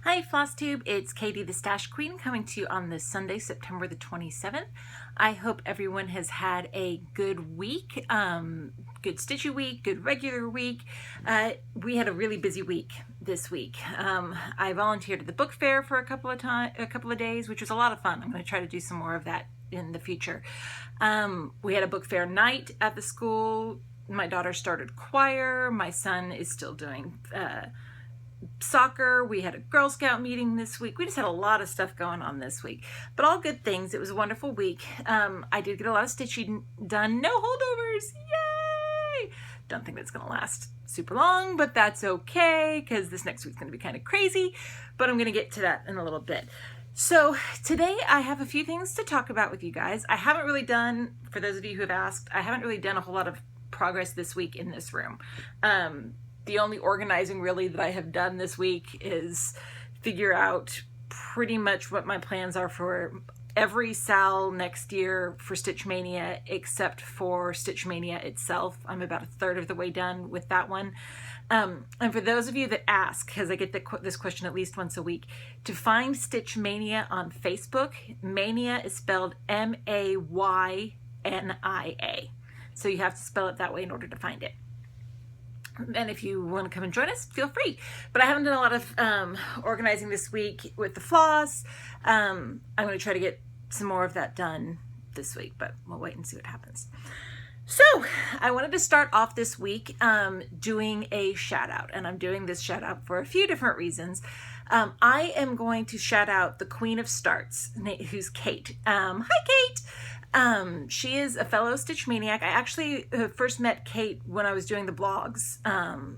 Hi Flosstube, it's Katie the Stash Queen coming to you on this Sunday, September the 27th. I hope everyone has had a good week, good stitchy week, good regular week. We had a really busy week this week. I volunteered at the book fair for a couple of days, which was a lot of fun. I'm going to try to do some more of that in the future. We had a book fair night at the school. My daughter started choir. My son is still doing soccer. We had a Girl Scout meeting this week. We just had a lot of stuff going on this week, but all good things. It was a wonderful week. I did get a lot of stitching done. No holdovers. Yay! Don't think that's going to last super long, but that's okay because this next week's going to be kind of crazy, but I'm going to get to that in a little bit. So today I have a few things to talk about with you guys. I haven't really done, for those of you who have asked, I haven't really done a whole lot of progress this week in this room. The only organizing really that I have done this week is figure out pretty much what my plans are for every SAL next year for Stitch Mania, except for Stitch Mania itself. I'm about a third of the way done with that one. And for those of you that ask, because I get this question at least once a week, to find Stitch Mania on Facebook, Mania is spelled Maynia. So you have to spell it that way in order to find it. And if you want to come and join us, feel free. But I haven't done a lot of organizing this week with the floss. I'm going to try to get some more of that done this week, but we'll wait and see what happens. So I wanted to start off this week doing a shout out, and I'm doing this shout out for a few different reasons. I am going to shout out the Queen of Starts, who's Kate. Hi, Kate. She is a fellow Stitch Maniac. I actually first met Kate when I was doing the blogs,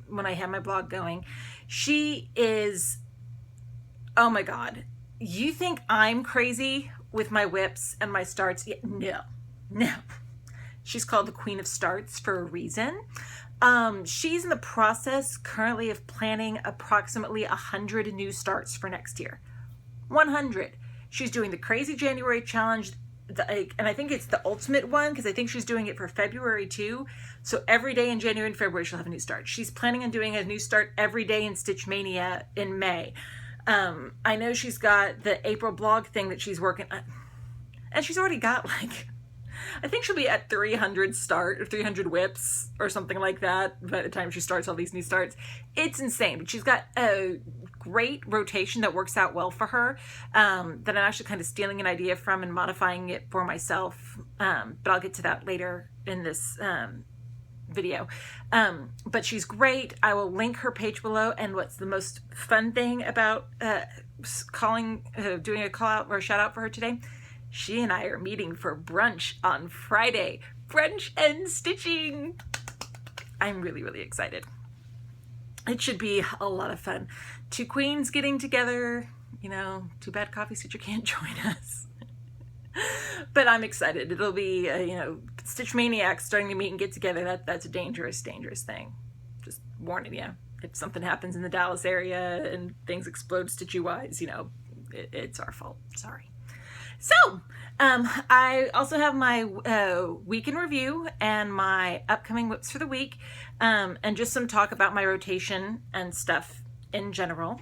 when I had my blog going. She is, oh my God. You think I'm crazy with my whips and my starts? Yeah, no. She's called the Queen of Starts for a reason. She's in the process currently of planning approximately 100 new starts for next year. 100. She's doing the Crazy January Challenge, and I think it's the ultimate one because I think she's doing it for February too. So every day in January and February she'll have a new start. She's planning on doing a new start every day in Stitch Mania in May. I know she's got the April blog thing that she's working on, and she's already got like, I think she'll be at 300 whips or something like that by the time she starts all these new starts. It's insane, but she's got a great rotation that works out well for her, that I'm actually kind of stealing an idea from and modifying it for myself, but I'll get to that later in this video. But she's great. I will link her page below, and what's the most fun thing about doing a call out or a shout out for her today, she and I are meeting for brunch on Friday. Brunch and stitching. I'm really, really excited. It should be a lot of fun. Two queens getting together, you know, too bad Coffee Stitcher can't join us. But I'm excited. It'll be, you know, Stitch Maniacs starting to meet and get together. That's a dangerous, dangerous thing. Just warning you. If something happens in the Dallas area and things explode stitchy-wise, you know, it's our fault. Sorry. So, I also have my week in review and my upcoming whips for the week, and just some talk about my rotation and stuff in general.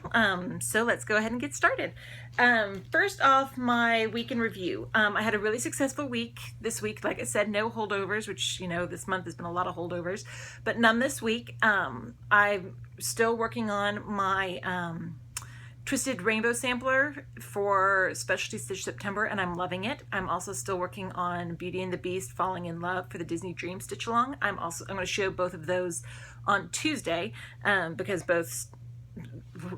So let's go ahead and get started. First off, my week in review. I had a really successful week this week. Like I said, no holdovers, which, you know, this month has been a lot of holdovers, but none this week. I'm still working on my Twisted Rainbow Sampler for Specialty Stitch September, and I'm loving it. I'm also still working on Beauty and the Beast Falling in Love for the Disney Dream Stitch Along. I'm going to show both of those on Tuesday, because both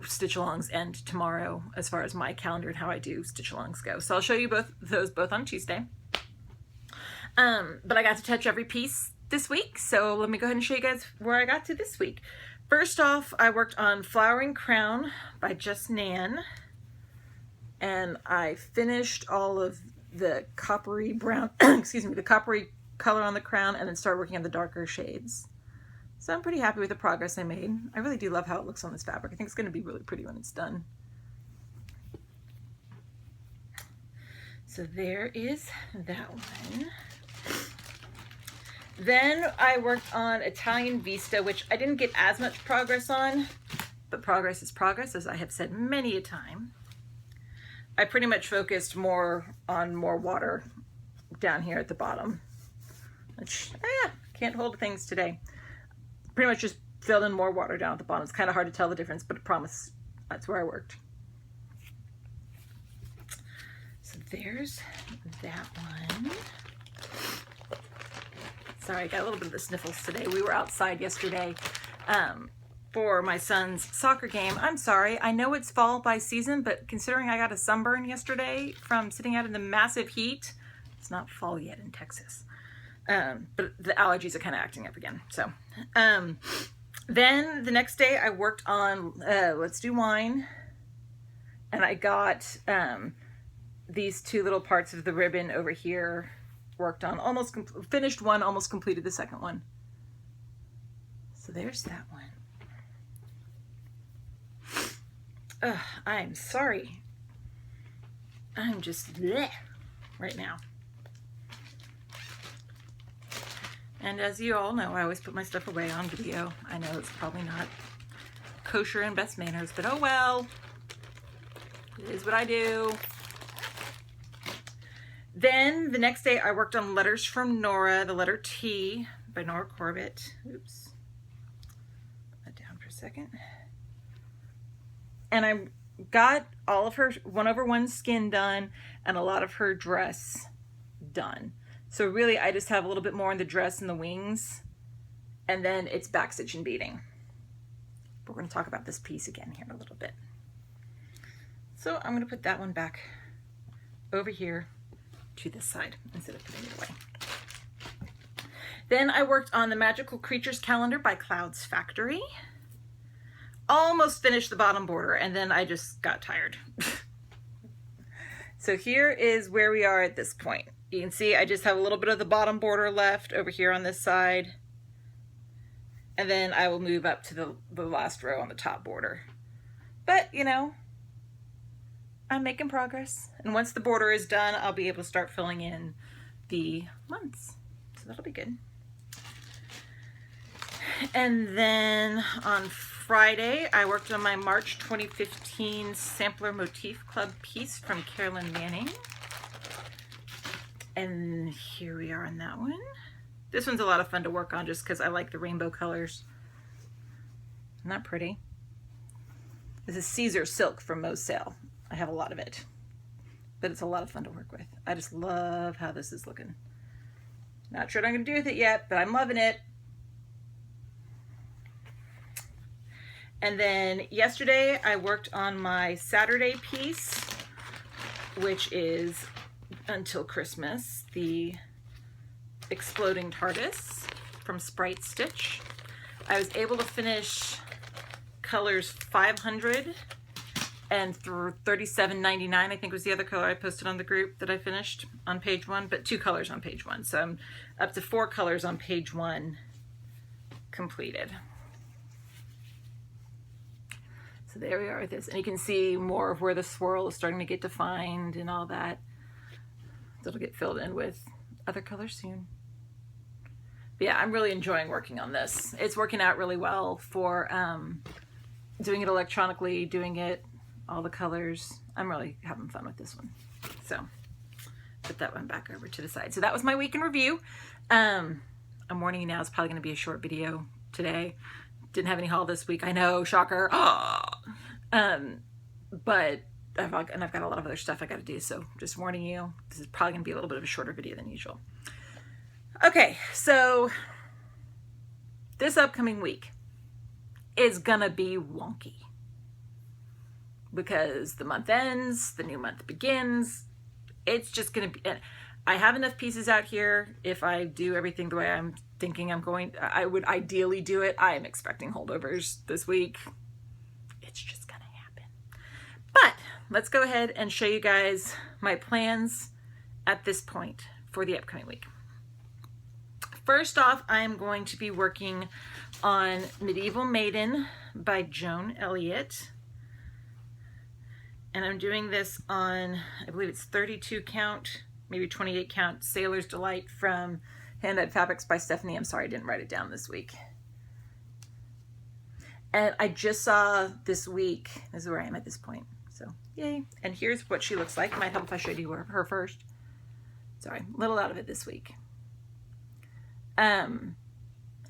Stitch Alongs end tomorrow as far as my calendar and how I do Stitch Alongs go. So I'll show you both on Tuesday. But I got to touch every piece this week, so let me go ahead and show you guys where I got to this week. First off, I worked on Flowering Crown by Just Nan, and I finished all of the coppery brown, excuse me, the coppery color on the crown, and then started working on the darker shades. So I'm pretty happy with the progress I made. I really do love how it looks on this fabric. I think it's going to be really pretty when it's done. So there is that one. Then I worked on Italian Vista, which I didn't get as much progress on, but progress is progress, as I have said many a time. I pretty much focused more on more water down here at the bottom, which, can't hold things today. Pretty much just filled in more water down at the bottom. It's kind of hard to tell the difference, but I promise that's where I worked. So there's that one. Sorry, I got a little bit of the sniffles today. We were outside yesterday for my son's soccer game. I'm sorry, I know it's fall by season, but considering I got a sunburn yesterday from sitting out in the massive heat, it's not fall yet in Texas. But the allergies are kind of acting up again. So then the next day I worked on Let's Do Wine, and I got these two little parts of the ribbon over here worked on, almost finished one, almost completed the second one. So there's that one. I'm sorry. I'm just bleh right now. And as you all know, I always put my stuff away on video. I know it's probably not kosher and best manners, but oh well. It is what I do. Then the next day I worked on Letters from Nora, the letter T by Nora Corbett. Oops. Put that down for a second. And I got all of her 1/1 skin done and a lot of her dress done. So really I just have a little bit more in the dress and the wings, and then it's backstitch and beading. But we're going to talk about this piece again here in a little bit. So I'm going to put that one back over here to this side instead of putting it away. Then I worked on the Magical Creatures calendar by Clouds Factory. Almost finished the bottom border, and then I just got tired. So here is where we are at this point. You can see I just have a little bit of the bottom border left over here on this side. And then I will move up to the last row on the top border. But, you know, I'm making progress. And once the border is done, I'll be able to start filling in the months. So that'll be good. And then on Friday, I worked on my March 2015 Sampler Motif Club piece from Carolyn Manning. And here we are on that one. This one's a lot of fun to work on just because I like the rainbow colors. Isn't that pretty? This is Caesar silk from Mo's Sale. I have a lot of it, but it's a lot of fun to work with. I just love how this is looking. Not sure what I'm going to do with it yet, but I'm loving it. And then yesterday I worked on my Saturday piece, which is Until Christmas, the Exploding TARDIS from Sprite Stitch. I was able to finish colors 500 and through 37.99, I think was the other color I posted on the group that I finished on page 1, but 2 colors on page 1. So I'm up to 4 colors on page 1 completed. So there we are with this. And you can see more of where the swirl is starting to get defined and all that. So it'll get filled in with other colors soon. But yeah, I'm really enjoying working on this. It's working out really well for doing it electronically, doing it all the colors. I'm really having fun with this one. So put that one back over to the side. So that was my week in review. I'm warning you now, it's probably going to be a short video today. Didn't have any haul this week. I know, shocker. But I've got a lot of other stuff I got to do. So just warning you, this is probably going to be a little bit of a shorter video than usual. Okay, so this upcoming week is gonna be wonky because the month ends, the new month begins. It's just gonna be, I have enough pieces out here. If I do everything the way I'm thinking I would ideally do it. I am expecting holdovers this week. It's just gonna happen. But let's go ahead and show you guys my plans at this point for the upcoming week. First off, I'm going to be working on Medieval Maiden by Joan Elliott. And I'm doing this on, I believe it's 32 count, maybe 28 count, Sailor's Delight from Hand Dyed Fabrics by Stephanie. I'm sorry I didn't write it down this week. And I just saw this week, this is where I am at this point. So yay. And here's what she looks like. Might help if I showed you her first. Sorry, a little out of it this week. I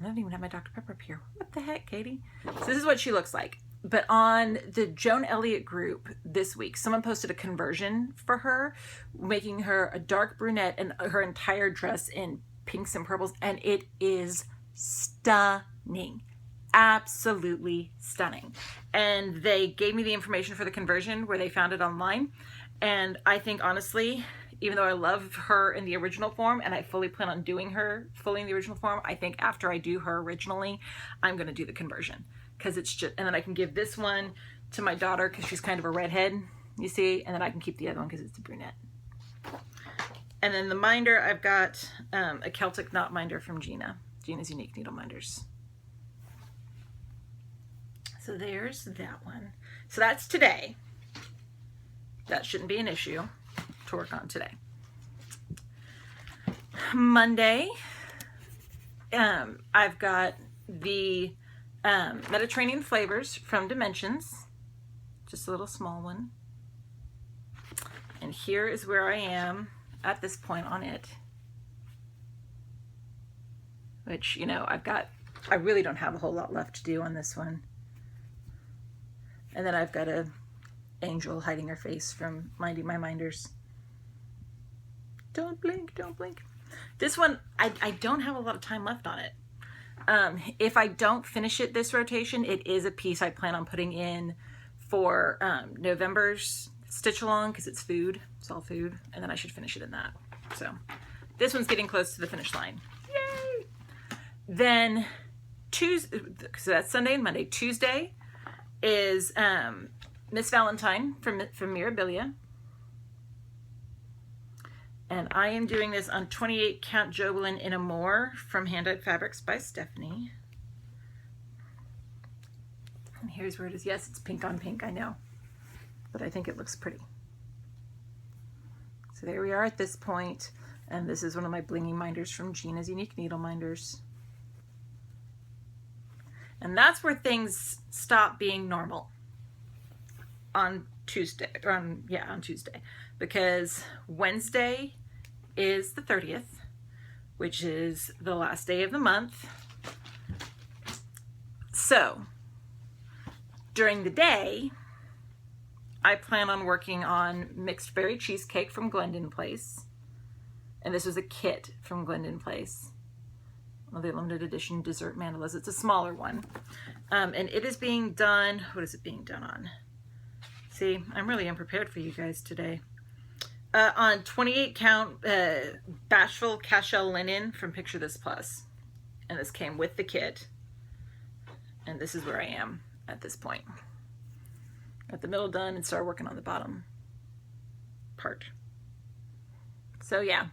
don't even have my Dr. Pepper up here. What the heck, Katie? So this is what she looks like. But on the Joan Elliott group this week, someone posted a conversion for her, making her a dark brunette and her entire dress in pinks and purples. And it is stunning. Absolutely stunning. And they gave me the information for the conversion where they found it online. And I think, honestly, even though I love her in the original form and I fully plan on doing her fully in the original form, I think after I do her originally, I'm going to do the conversion. Because it's just, and then I can give this one to my daughter because she's kind of a redhead, you see, and then I can keep the other one because it's a brunette. And then the minder, I've got a Celtic knot minder from Gina's Unique Needle Minders. So there's that one. So that's today. That shouldn't be an issue to work on today. Monday, I've got the Mediterranean flavors from Dimensions, just a little small one. And here is where I am at this point on it. Which, you know, I really don't have a whole lot left to do on this one. And then I've got a angel hiding her face from Minding My Minders. Don't blink, don't blink. This one, I don't have a lot of time left on it. If I don't finish it this rotation, it is a piece I plan on putting in for November's stitch along because it's food. It's all food. And then I should finish it in that. So this one's getting close to the finish line. Yay! Then Tuesday, so that's Sunday and Monday. Tuesday is Miss Valentine from Mirabilia. And I am doing this on 28 count Jobelin in Amore from Hand Dyed Fabrics by Stephanie. And here's where it is. Yes, it's pink on pink, I know. But I think it looks pretty. So there we are at this point. And this is one of my blingy minders from Gina's Unique Needle Minders. And that's where things stop being normal. On Tuesday, on Tuesday. Because Wednesday is the 30th, which is the last day of the month. So, during the day, I plan on working on Mixed Berry Cheesecake from Glendon Place. And this was a kit from Glendon Place. Well, the limited edition dessert mandalas. It's a smaller one. And it is being done, what is it being done on? See, I'm really unprepared for you guys today. On 28 count Bashful Cashel linen from Picture This Plus. And this came with the kit. And this is where I am at this point. Got the middle done and start working on the bottom part. So yeah,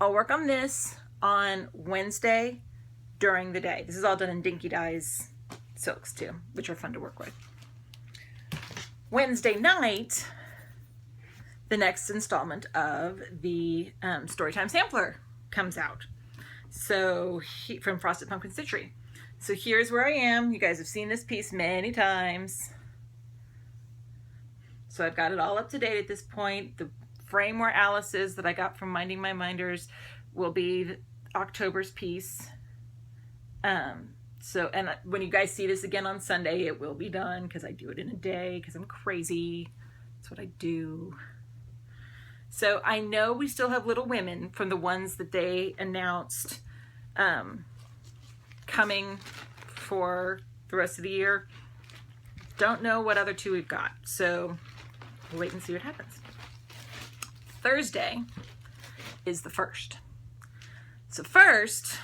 I'll work on this on Wednesday during the day. This is all done in Dinky Dyes silks too, which are fun to work with. Wednesday night, the next installment of the Storytime Sampler comes out. So from Frosted Pumpkin Stitchery. So here's where I am. You guys have seen this piece many times. So I've got it all up to date at this point. The frame where Alice is that I got from Minding My Minders will be October's piece. And when you guys see this again on Sunday, it will be done because I do it in a day because I'm crazy. That's what I do. So I know we still have Little Women from the ones that they announced coming for the rest of the year. Don't know what other two we've got. So we'll wait and see what happens. Thursday is the 1st. So first,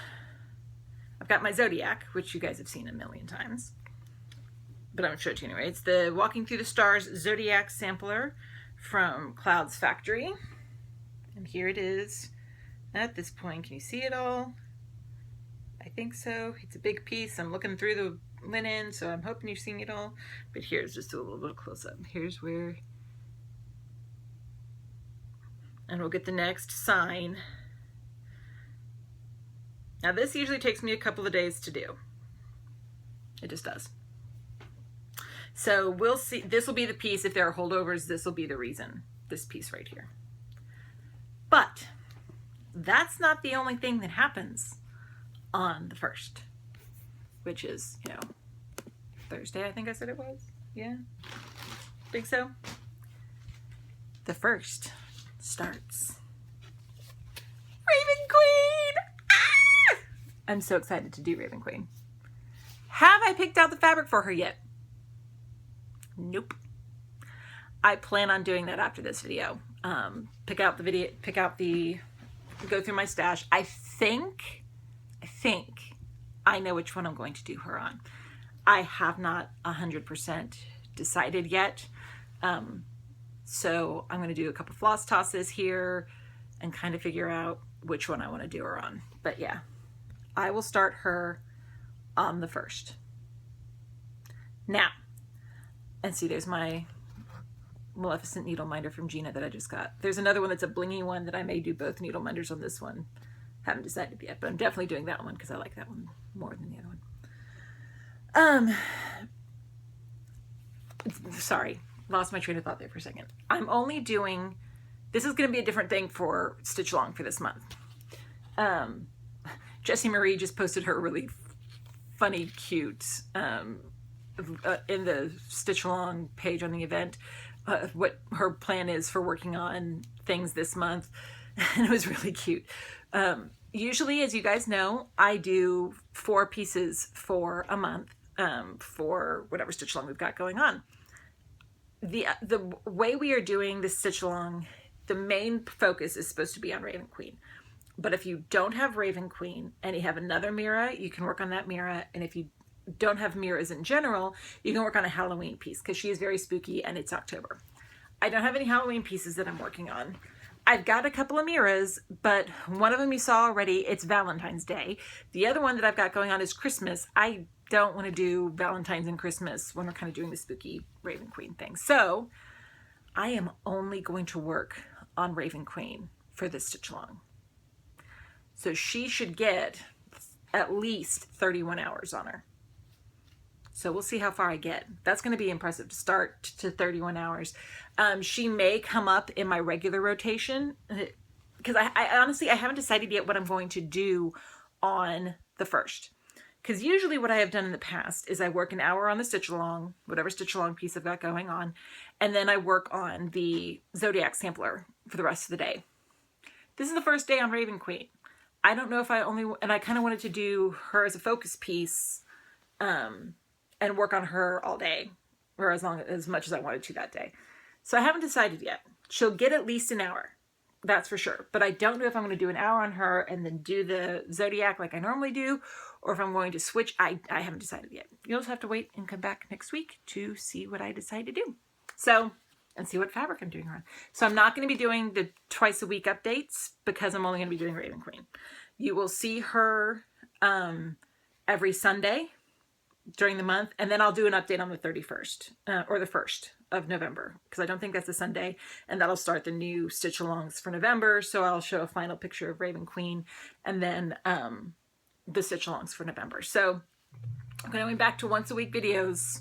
I've got my Zodiac, which you guys have seen a million times. But I'm going to show it to you anyway. It's the Walking Through the Stars Zodiac Sampler from Cloud's Factory. And here it is at this point. Can you see it all? I think so. It's a big piece. I'm looking through the linen, so I'm hoping you're seeing it all. But here's just a little bit close up. Here's where... And we'll get the next sign. Now this usually takes me a couple of days to do. It just does. So we'll see. This will be the piece. If there are holdovers, this will be the reason. This piece right here. But that's not the only thing that happens on the 1st, which is, you know, Thursday, I think I said it was. Yeah, think so. The 1st starts Raven Queen. Ah! I'm so excited to do Raven Queen. Have I picked out the fabric for her yet? Nope. I plan on doing that after this video. Go through my stash. I think I know which one I'm going to do her on. I have not 100% decided yet. So I'm going to do a couple floss tosses here and kind of figure out which one I want to do her on. But yeah, I will start her on the 1st. Now, and see, there's my Maleficent needle minder from Gina that I just got. There's another one that's a blingy one that I may do both needle minders on this one. Haven't decided yet, but I'm definitely doing that one because I like that one more than the other one. Sorry, lost my train of thought there for a second. I'm only doing, this is going to be a different thing for Stitch Along for this month. Jessie Marie just posted her really funny, cute, in the Stitch Along page on the event, what her plan is for working on things this month. And it was really cute. Usually, as you guys know, I do 4 pieces for a month for whatever Stitch Along we've got going on. The way we are doing the Stitch Along, the main focus is supposed to be on Raven Queen. But if you don't have Raven Queen and you have another Mira, you can work on that Mira. And if you don't have Miras in general, you can work on a Halloween piece because she is very spooky and it's October. I don't have any Halloween pieces that I'm working on. I've got a couple of Miras, but one of them you saw already, it's Valentine's Day. The other one that I've got going on is Christmas. I don't want to do Valentine's and Christmas when we're kind of doing the spooky Raven Queen thing. So I am only going to work on Raven Queen for this Stitch Along. So she should get at least 31 hours on her. So we'll see how far I get. That's going to be impressive to start to 31 hours. She may come up in my regular rotation because I honestly, I haven't decided yet what I'm going to do on the 1st. Because usually what I have done in the past is I work an hour on the Stitch Along, whatever Stitch Along piece I've got going on, and then I work on the Zodiac sampler for the rest of the day. This is the first day on Raven Queen. I don't know if and I kind of wanted to do her as a focus piece, and work on her all day, or as much as I wanted to that day. So I haven't decided yet. She'll get at least an hour, that's for sure. But I don't know if I'm going to do an hour on her and then do the Zodiac like I normally do, or if I'm going to switch. I haven't decided yet. You'll just have to wait and come back next week to see what I decide to do. So, and see what fabric I'm doing her on. So I'm not going to be doing the twice a week updates because I'm only going to be doing Raven Queen. You will see her every Sunday during the month, and then I'll do an update on the 31st or the 1st of November because I don't think that's a Sunday, and that'll start the new Stitch Alongs for November. So I'll show a final picture of Raven Queen and then the Stitch Alongs for November. So I'm going back to once a week videos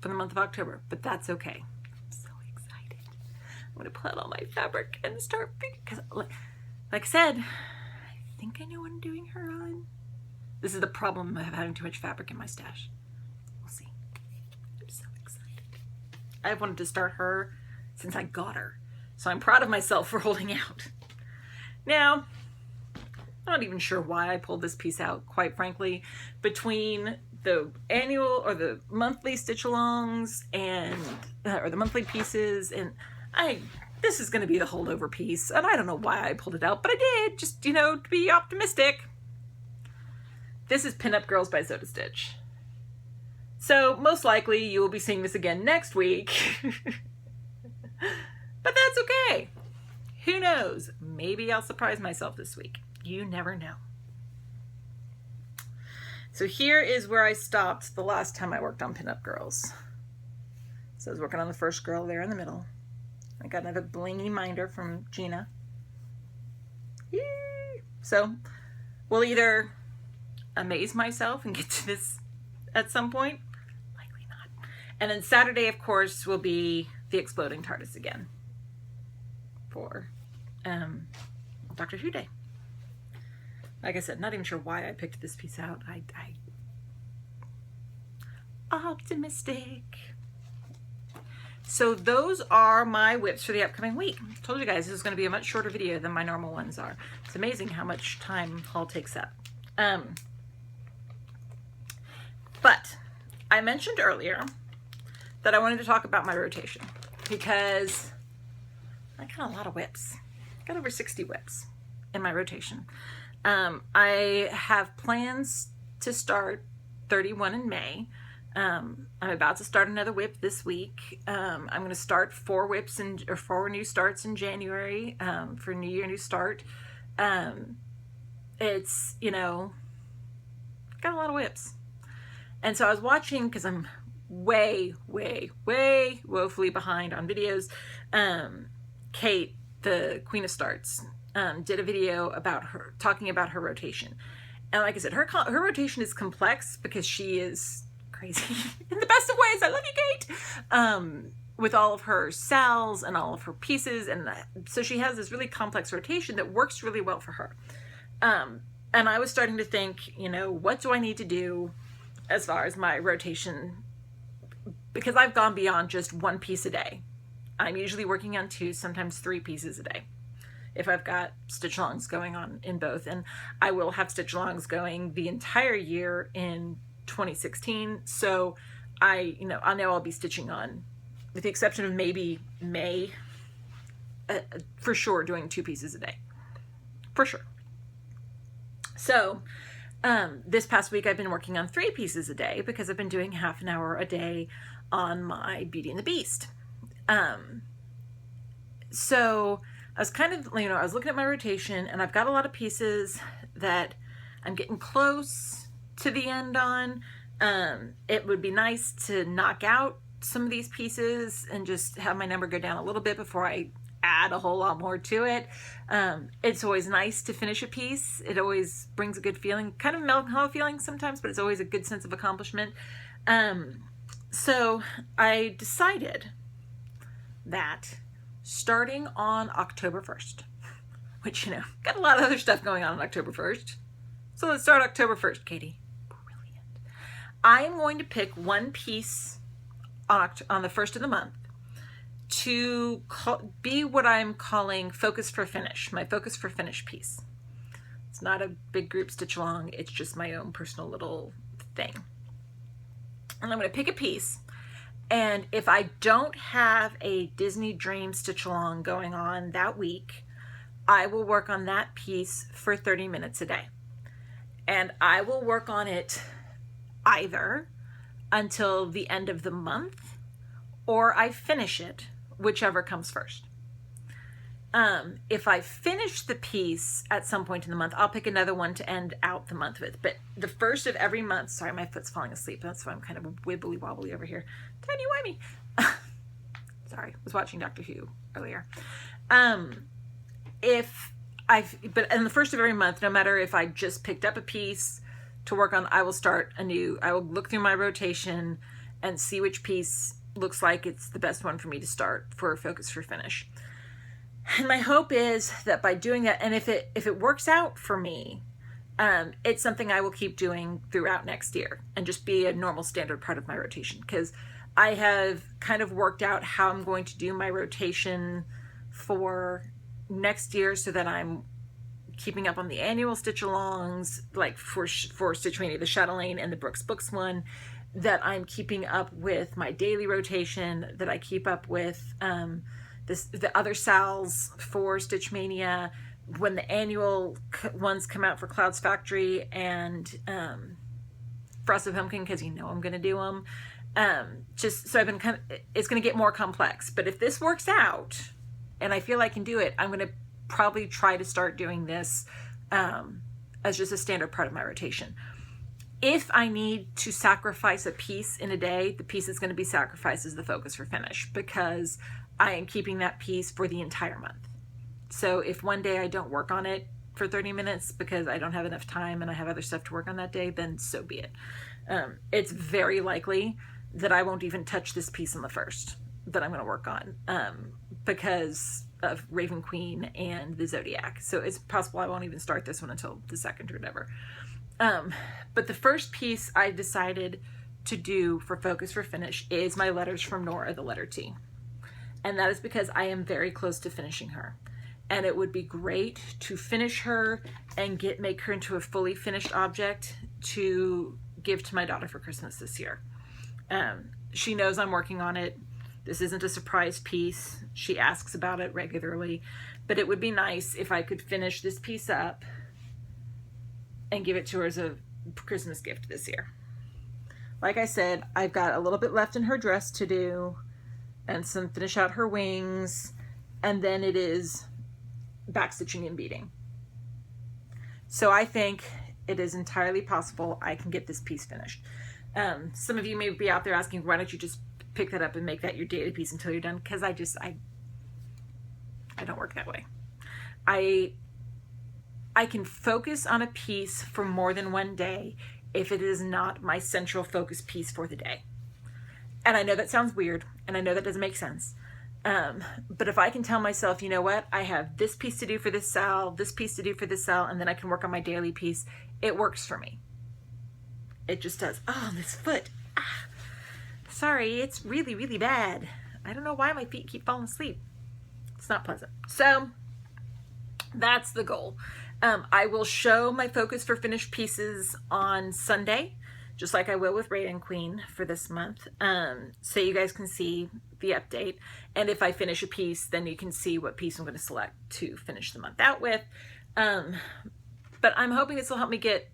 for the month of October, but that's okay. I'm so excited. I'm going to pull out all my fabric and start because, like I said, I think I know what I'm doing her on. This is the problem of having too much fabric in my stash. We'll see. I'm so excited. I've wanted to start her since I got her. So I'm proud of myself for holding out. Now, I'm not even sure why I pulled this piece out, quite frankly. Between the annual or the monthly Stitch Alongs and, or the monthly pieces, and this is going to be the holdover piece. And I don't know why I pulled it out, but I did, just, you know, to be optimistic. This is Pinup Girls by Zoda Stitch. So most likely you will be seeing this again next week. But that's okay. Who knows? Maybe I'll surprise myself this week. You never know. So here is where I stopped the last time I worked on Pinup Girls. So I was working on the first girl there in the middle. I got another blingy minder from Gina. Yay! So we'll either amaze myself and get to this at some point, likely not, And then Saturday, of course, will be the exploding TARDIS again for Doctor Who Day. Like I said, not even sure why I picked this piece out. I optimistic. So those are my whips for the upcoming week. I told you guys this is going to be a much shorter video than my normal ones are. It's amazing how much time haul takes up. But I mentioned earlier that I wanted to talk about my rotation because I got a lot of whips. I got over 60 whips in my rotation. I have plans to start 31 in May. I'm about to start another whip this week. I'm going to start 4 new starts in January for New Year, New Start. It's, you know, got a lot of whips. And so I was watching, because I'm way woefully behind on videos. Kate, the Queen of Starts, did a video about her, talking about her rotation. And like I said, her rotation is complex because she is crazy in the best of ways. I love you, Kate. With all of her cells and all of her pieces. And so she has this really complex rotation that works really well for her. And I was starting to think, you know, what do I need to do as far as my rotation? Because I've gone beyond just 1 piece a day. I'm usually working on 2, sometimes 3 pieces a day, if I've got stitch-alongs going on in both. And I will have stitch-alongs going the entire year in 2016. So I know I'll be stitching on, with the exception of maybe May, for sure doing 2 pieces a day, for sure. So this past week I've been working on 3 pieces a day because I've been doing half an hour a day on my Beauty and the Beast. So I was kind of, I was looking at my rotation, and I've got a lot of pieces that I'm getting close to the end on. It would be nice to knock out some of these pieces and just have my number go down a little bit before I add a whole lot more to it. It's always nice to finish a piece. It always brings a good feeling, kind of melancholy feeling sometimes, but it's always a good sense of accomplishment. So I decided that starting on October 1st, which, got a lot of other stuff going on October 1st. So let's start October 1st, Katie. Brilliant. I am going to pick 1 piece on the 1st of the month to be what I'm calling focus for finish, my focus for finish piece. It's not a big group stitch along, it's just my own personal little thing. And I'm going to pick a piece, and if I don't have a Disney Dream stitch along going on that week, I will work on that piece for 30 minutes a day. And I will work on it either until the end of the month, or I finish it, whichever comes first. If I finish the piece at some point in the month, I'll pick another one to end out the month with. But the first of every month, sorry, my foot's falling asleep. That's why I'm kind of wibbly wobbly over here. Tiny-wimey. Sorry, I was watching Doctor Who earlier. But in the first of every month, no matter if I just picked up a piece to work on, I will look through my rotation and see which piece looks like it's the best one for me to start for focus for finish. And my hope is that by doing that, and if it works out for me, it's something I will keep doing throughout next year and just be a normal standard part of my rotation, because I have kind of worked out how I'm going to do my rotation for next year so that I'm keeping up on the annual stitch alongs, like for Stitch Mania, the Chatelaine and the Brooks Books one, that I'm keeping up with my daily rotation, that I keep up with the other Sal's for Stitch Mania, when the annual ones come out for Clouds Factory and Frost of Pumpkin, because I'm going to do them. Just so I've been it's going to get more complex. But if this works out and I feel I can do it, I'm going to probably try to start doing this as just a standard part of my rotation. If I need to sacrifice a piece in a day, the piece that's going to be sacrificed is the focus for finish, because I am keeping that piece for the entire month. So if one day I don't work on it for 30 minutes because I don't have enough time and I have other stuff to work on that day, then so be it. It's very likely that I won't even touch this piece on the 1st that I'm going to work on because of Raven Queen and the Zodiac. So it's possible I won't even start this one until the 2nd or whatever. But the first piece I decided to do for Focus for Finish is my Letters from Nora, the letter T. And that is because I am very close to finishing her. And it would be great to finish her and make her into a fully finished object to give to my daughter for Christmas this year. She knows I'm working on it. This isn't a surprise piece. She asks about it regularly, but it would be nice if I could finish this piece up and give it to her as a Christmas gift this year. Like I said, I've got a little bit left in her dress to do and finish out her wings, and then it is backstitching and beading. So I think it is entirely possible I can get this piece finished. Some of you may be out there asking, why don't you just pick that up and make that your daily piece until you're done? Because I don't work that way. I can focus on a piece for more than one day if it is not my central focus piece for the day. And I know that sounds weird, and I know that doesn't make sense. But if I can tell myself, you know what, I have this piece to do for this cell, this piece to do for this cell, and then I can work on my daily piece, it works for me. It just does. Oh, this foot. Ah. Sorry, it's really, really bad. I don't know why my feet keep falling asleep. It's not pleasant. So that's the goal. I will show my Focus for Finished pieces on Sunday, just like I will with Raven Queen for this month, so you guys can see the update. And if I finish a piece, then you can see what piece I'm going to select to finish the month out with. But I'm hoping this will help me get,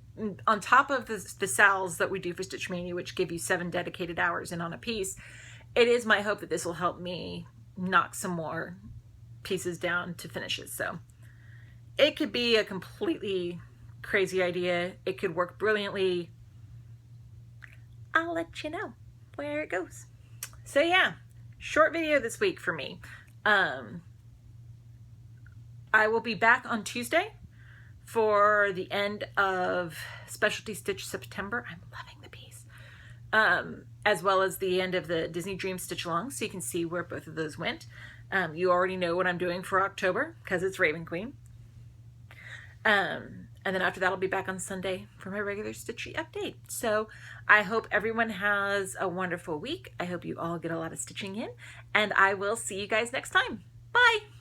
on top of the sals that we do for Stitch Mania, which give you 7 dedicated hours in on a piece, it is my hope that this will help me knock some more pieces down to finishes. So it could be a completely crazy idea. It could work brilliantly. I'll let you know where it goes. So yeah, short video this week for me. I will be back on Tuesday for the end of Specialty Stitch September. I'm loving the piece. As well as the end of the Disney Dream Stitch Along, so you can see where both of those went. You already know what I'm doing for October because it's Raven Queen. And then after that, I'll be back on Sunday for my regular Stitchy update. So I hope everyone has a wonderful week. I hope you all get a lot of stitching in, and I will see you guys next time. Bye!